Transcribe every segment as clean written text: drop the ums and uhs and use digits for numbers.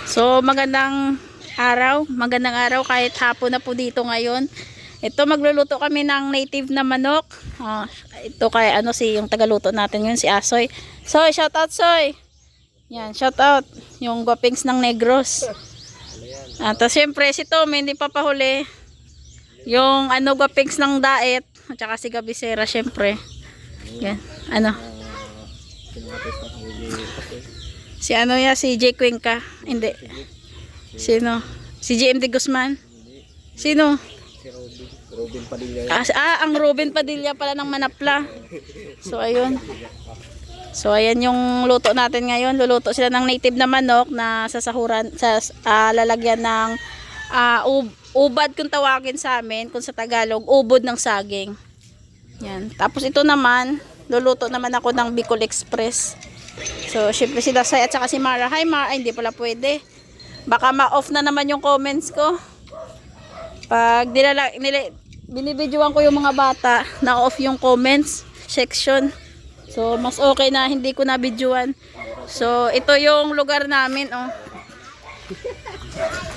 So magandang araw kahit hapon na po dito ngayon. Ito magluluto kami ng native na manok. Ito kay yung tagaluto natin ngayon si Asoy. Soy, shout out Soy. Yan, shout out yung guwapings ng Negros. Tapos syempre si Tom hindi papahuli. Yung guwapings ng Daet at saka si Gabisera syempre. Yan, si si J. Cuenca. Hindi. Sino? Si JMD Guzman. Sino? Si Robin Padilla. Ang Robin Padilla pala ng Manapla. So ayun. So ayan yung luto natin ngayon. Luluto sila ng native na manok na sasahuran sa lalagyan ng ubad kung tawagin sa amin, kung sa Tagalog ubod ng saging. Yan. Tapos ito naman, luluto naman ako ng Bicol Express. So syempre sila Sai at saka si Mara. Hi Mara, hindi pala pwede. Baka ma-off na naman yung comments ko. Pag binibidyoan ko yung mga bata, na-off yung comments section. So mas okay na hindi ko na-videoan. So ito yung lugar namin, oh.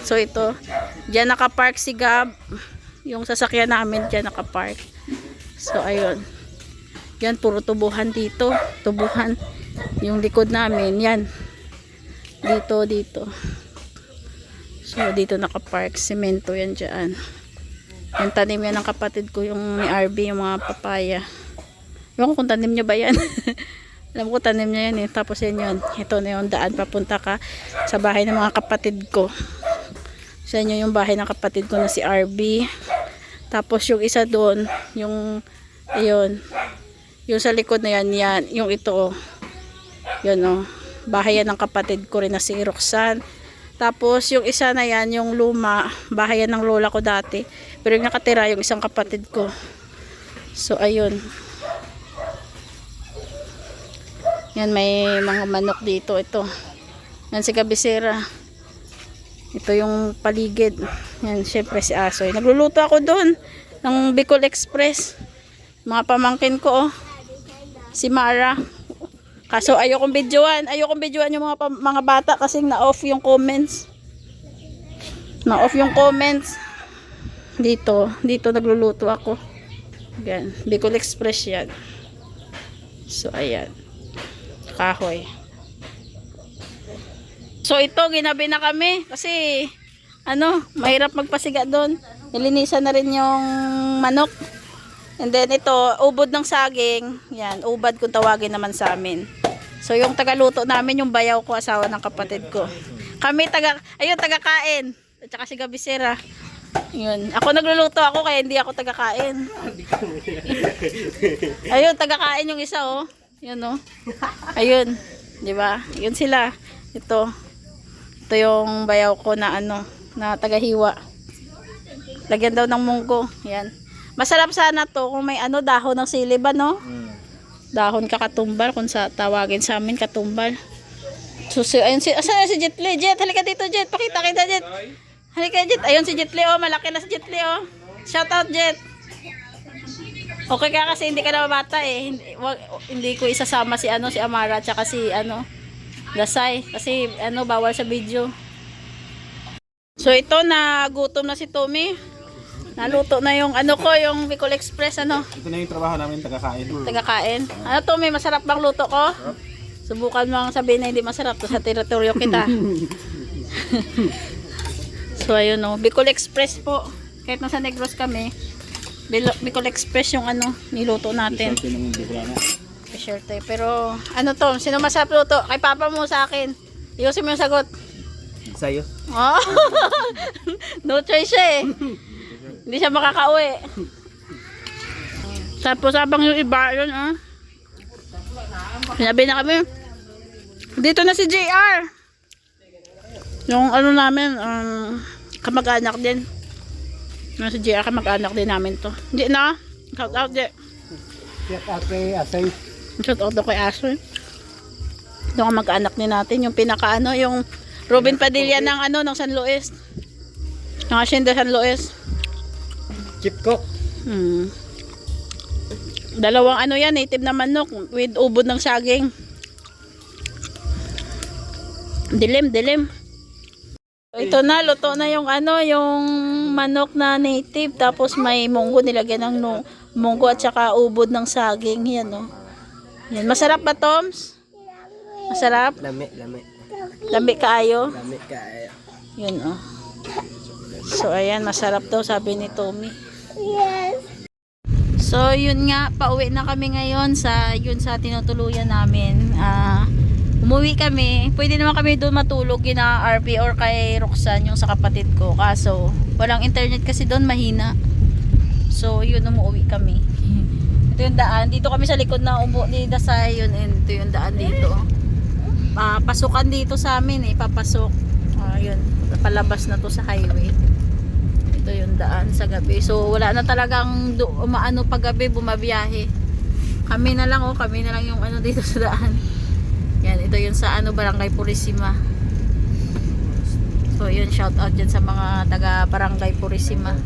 So ito, diyan naka-park si Gab. Yung sasakyan namin diyan naka-park. So ayun. Yan puro tubuhan dito, tubuhan. Yung likod namin, yan. Dito. So dito naka-park, semento yan diyan. Yung tanim yan ng kapatid ko, yung ni RB, yung mga papaya. Ewan ko kung tanim nyo ba yan. Alam ko tanim niya yan eh. Tapos yan yun. Ito na yung daan papunta ka sa bahay ng mga kapatid ko. Sa inyo yung bahay ng kapatid ko na si RB. Tapos yung isa doon, yung ayun. Yung sa likod na yan, yung ito oh. Yun oh. Bahay yan ng kapatid ko rin na si Roxanne. Tapos yung isa na yan, yung luma, bahay yan ng lola ko dati. Pero yung nakatira, yung isang kapatid ko. So ayun. Yan, may mga manok dito. Ito. Yan si Gabisera. Ito yung paligid. Yan, syempre si Asoy. Nagluluto ako doon ng Bicol Express. Mga pamangkin ko, oh. Si Mara. Kaso ayokong videoan yung mga bata kasi na-off yung comments. Na-off yung comments. Dito nagluluto ako. Yan, Bicol Express yan. So ayan. Kahoy. So ito ginabi na kami kasi mahirap magpasiga doon. Nilinisan na rin yung manok. And then ito, ubod ng saging. Yan, ubad kung tawagin naman sa amin. So yung tagaluto namin, yung bayaw ko, asawa ng kapatid ko. Kami taga-kain. At saka si Gabisera. Yun. Ako nagluluto ako kaya hindi ako taga-kain. Ayun, taga-kain yung isa oh. Yun oh. Ayun, 'di ba? Yun sila. Ito yung bayaw ko na na taga-hiwa. Lagyan daw ng munggo. Yan. Masarap sana to kung may dahon ng silib dahon kakatumbal kung sa tawagin sa amin katumbal. So ayun asan si Jetli? Jet, halika dito Jet. Pakita kita Jet. Halika Jet. Ayun si Jetli oh, malaki na si Jetli oh. Shout out Jet. Okay ka kasi hindi ka na bata eh. Hindi ko isasama si si Amara at saka si Dasay kasi bawal sa video. So ito nagutom na si Tommy. Naluto na yung yung Bicol Express Ito na yung trabaho namin, taga-kain. Taga-kain. Tommy, masarap bang luto ko? Subukan mo ang sabihin na hindi masarap to sa teritoryo kita. So ayun Bicol Express po. Kahit nasa Negros kami, Bicol Express yung niluto natin. T-shirt pero to, sino masarap luto? Kay papa mo sa akin. Iusin mo yung sagot. Sa'yo. Oh. No choice siya eh. Hindi siya makakauwi. Tapos habang yung iba yun sinabi na kami. Dito na si JR. Yung namin kamag-anak din. Si JR kamag-anak din namin to. Hindi na. Shout out di. Shout out kay Asay. Shout out kay Asoy. Yung kamag-anak din natin. Yung pinaka yung Robin Padilla ng San Luis. Ng Hacienda San Luis. Chip cook. Dalawang native na manok with ubod ng saging. Dilim. Ito na, luto na yung ano, yung manok na native. Tapos may munggo, nilagyan ng munggo at saka ubod ng saging. Yan, oh. Yan. Masarap ba, Toms? Masarap? Lami, lami. Lambi kaayo? Lami kaya. Yun, oh. So, ayan, masarap daw, sabi ni Tommy. So, yun nga, pauwi na kami ngayon sa tinutuluyan namin. Umuwi kami. Pwede naman kami doon matulog kina RP or kay Roxanne, yung sa kapatid ko. Kaso, walang internet kasi doon, mahina. So, yun, umuwi kami. Ito yung daan. Dito kami sa likod na ubo ni Dasay yun. And ito yung daan dito. Pasukan dito sa amin eh. Papasok. Yun. Palabas na to sa highway. Ito yung daan sa gabi. So, wala na talagang umaano pag gabi, bumabiyahe. Kami na lang yung ano dito sa daan. Yan, ito yun sa ano, Barangay Purisima. So, yun, shout out dyan sa mga taga Barangay Purisima.